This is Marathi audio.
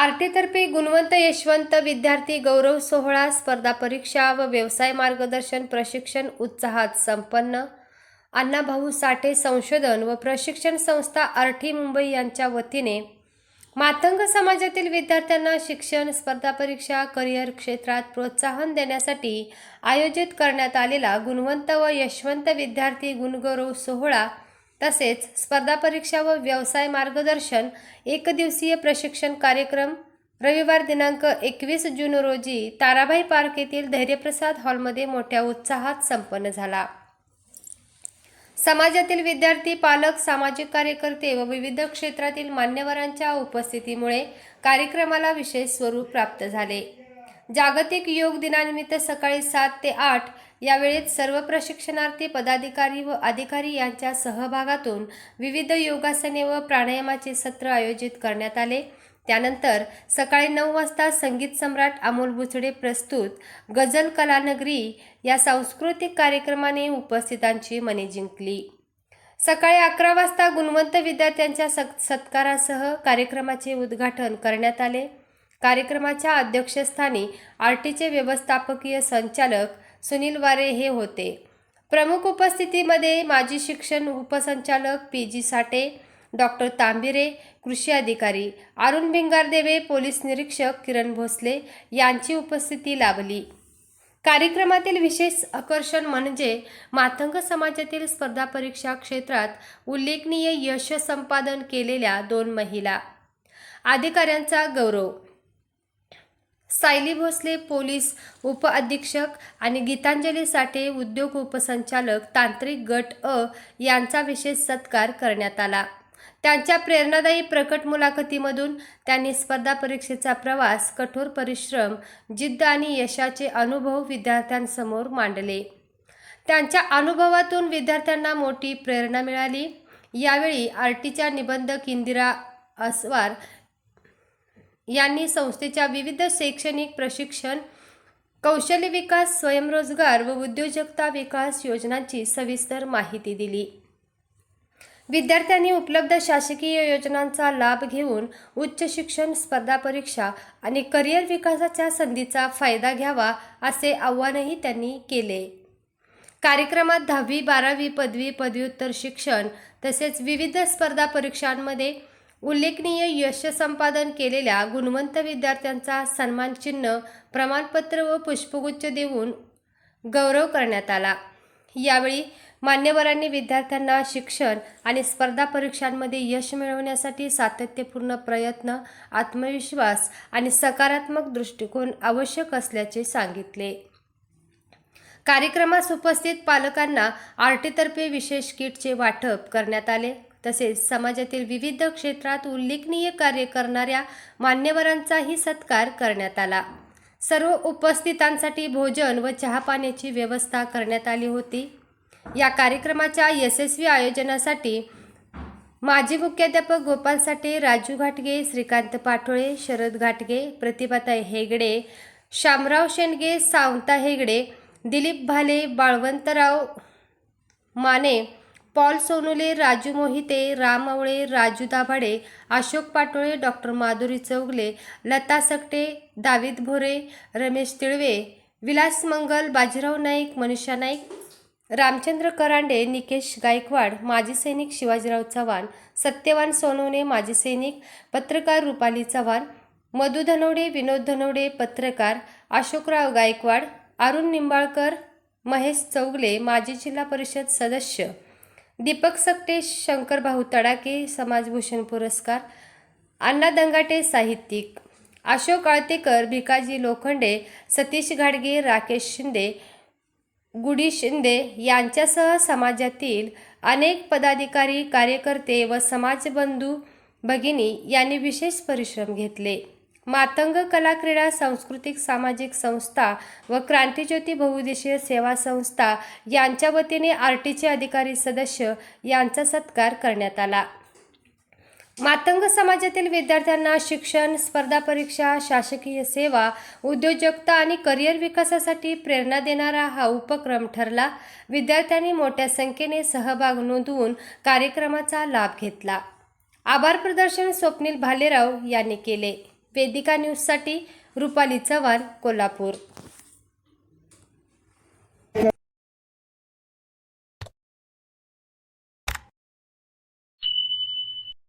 आरटीतर्फे गुणवंत यशवंत विद्यार्थी गौरव सोहळा स्पर्धा परीक्षा व व्यवसाय मार्गदर्शन प्रशिक्षण उत्साहात संपन्न. अण्णाभाऊ साठे संशोधन व प्रशिक्षण संस्था आरटी मुंबई यांच्या वतीने मातंग समाजातील विद्यार्थ्यांना शिक्षण, स्पर्धा परीक्षा, करिअर क्षेत्रात प्रोत्साहन देण्यासाठी आयोजित करण्यात आलेला गुणवंत व यशवंत विद्यार्थी गुणगौरव सोहळा तसेच स्पर्धा परीक्षा व व्यवसाय मार्गदर्शन एकदिवसीय प्रशिक्षण कार्यक्रम रविवार दिनांक 21 जून रोजी ताराबाई पार्क येथील धैर्यप्रसाद हॉलमध्ये मोठ्या उत्साहात संपन्न झाला. समाजातील विद्यार्थी, पालक, सामाजिक कार्यकर्ते व विविध क्षेत्रातील मान्यवरांच्या उपस्थितीमुळे कार्यक्रमाला विशेष स्वरूप प्राप्त झाले. जागतिक योग दिनानिमित्त सकाळी 7 ते 8 या वेळेत सर्व प्रशिक्षणार्थी, पदाधिकारी व अधिकारी यांच्या सहभागातून विविध योगासने व प्राणायामाचे सत्र आयोजित करण्यात आले. त्यानंतर सकाळी 9 वाजता संगीत सम्राट अमोल बुचडे प्रस्तुत गझल कलानगरी या सांस्कृतिक कार्यक्रमाने उपस्थितांची मने जिंकली. सकाळी 11 वाजता गुणवंत विद्यार्थ्यांच्या सत्कारासह कार्यक्रमाचे उद्घाटन करण्यात आले. कार्यक्रमाच्या अध्यक्षस्थानी आरटीचे व्यवस्थापकीय संचालक सुनील वारे हे होते. प्रमुख उपस्थितीमध्ये माजी शिक्षण उपसंचालक पी.जी. साठे, डॉक्टर तांबिरे, कृषी अधिकारी अरुण भिंगारदेवे, पोलीस निरीक्षक किरण भोसले यांची उपस्थिती लाभली. कार्यक्रमातील विशेष आकर्षण म्हणजे मातंग समाजातील स्पर्धा परीक्षा क्षेत्रात उल्लेखनीय यश संपादन केलेल्या 2 महिला अधिकाऱ्यांचा गौरव. सायली भोसले पोलीस उपअधीक्षक आणि गीतांजली साठे उद्योग उपसंचालक तांत्रिक गट अ यांचा विशेष सत्कार करण्यात आला. त्यांच्या प्रेरणादायी प्रकट मुलाखतीमधून त्यांनी स्पर्धा परीक्षेचा प्रवास, कठोर परिश्रम, जिद्द आणि यशाचे अनुभव विद्यार्थ्यांसमोर मांडले. त्यांच्या अनुभवातून विद्यार्थ्यांना मोठी प्रेरणा मिळाली. यावेळी आरटीच्या निबंधक इंदिरा असवार यांनी संस्थेच्या विविध शैक्षणिक प्रशिक्षण, कौशल्य विकास, स्वयंरोजगार व उद्योजकता विकास योजनांची सविस्तर माहिती दिली. विद्यार्थ्यांनी उपलब्ध शासकीय योजनांचा लाभ घेऊन उच्च शिक्षण, स्पर्धा परीक्षा आणि करिअर विकासाच्या संधीचा फायदा घ्यावा असे आवाहनही त्यांनी केले. कार्यक्रमात 10वी, 12वी, पदवी, पदव्युत्तर शिक्षण तसेच विविध स्पर्धा परीक्षांमध्ये उल्लेखनीय यश संपादन केलेल्या गुणवंत विद्यार्थ्यांचा सन्मानचिन्ह, प्रमाणपत्र व पुष्पगुच्छ देऊन गौरव करण्यात आला. यावेळी मान्यवरांनी विद्यार्थ्यांना शिक्षण आणि स्पर्धा परीक्षांमध्ये यश मिळवण्यासाठी सातत्यपूर्ण प्रयत्न, आत्मविश्वास आणि सकारात्मक दृष्टिकोन आवश्यक असल्याचे सांगितले. कार्यक्रमास उपस्थित पालकांना आरटीतर्फे विशेष किटचे वाटप करण्यात आले. तसेच समाजातील विविध क्षेत्रात उल्लेखनीय कार्य करणाऱ्या मान्यवरांचाही सत्कार करण्यात आला. सर्व उपस्थितांसाठी भोजन व चहापाण्याची व्यवस्था करण्यात आली होती. या कार्यक्रमाच्या यशस्वी आयोजनासाठी माजी मुख्याध्यापक गोपाल साठे, राजू घाटगे, श्रीकांत पाटोळे, शरद घाटगे, प्रतिभाताई हेगडे, शामराव शेंडगे, सावंता हेगडे, दिलीप भाले, बाळवंतराव माने, पॉल सोनुले, राजू मोहिते, राम आवळे, राजू दाभाडे, अशोक पाटोळे, डॉक्टर माधुरी चौगले, लता सकटे, दाविद भोरे, रमेश तिळवे, विलास मंगल, बाजीराव नाईक, मनीषा नाईक, रामचंद्र करांडे, निकेश गायकवाड, माजी सैनिक शिवाजीराव चव्हाण, सत्यवान सोनवणे, माजी सैनिक, पत्रकार रुपाली चव्हाण, मधु धनवडे, विनोद धनवडे, पत्रकार, अशोकराव गायकवाड, अरुण निंबाळकर, महेश चौगले, माजी जिल्हा परिषद सदस्य, दीपक सकटे, शंकरभाऊ तडाके, समाजभूषण पुरस्कार, अण्णा दंगाटे साहित्यिक, अशोक आळतेकर, भिकाजी लोखंडे, सतीश घाडगे, राकेश शिंदे, गुडी शिंदे यांच्यासह समाजातील अनेक पदाधिकारी, कार्यकर्ते व समाजबंधू भगिनी यांनी विशेष परिश्रम घेतले. मातंग कला, क्रीडा, सांस्कृतिक सामाजिक संस्था व क्रांतिज्योती बहुउद्देशीय सेवा संस्था यांच्या वतीने आरटीचे अधिकारी सदस्य यांचा सत्कार करण्यात आला. मातंग समाजातील विद्यार्थ्यांना शिक्षण, स्पर्धा परीक्षा, शासकीय सेवा, उद्योजकता आणि करिअर विकासासाठी प्रेरणा देणारा हा उपक्रम ठरला. विद्यार्थ्यांनी मोठ्या संख्येने सहभाग नोंदवून कार्यक्रमाचा लाभ घेतला. आभार प्रदर्शन स्वप्नील भालेराव यांनी केले. वेदिका न्यूजसाठी रुपाली चव्हाण, कोल्हापूर.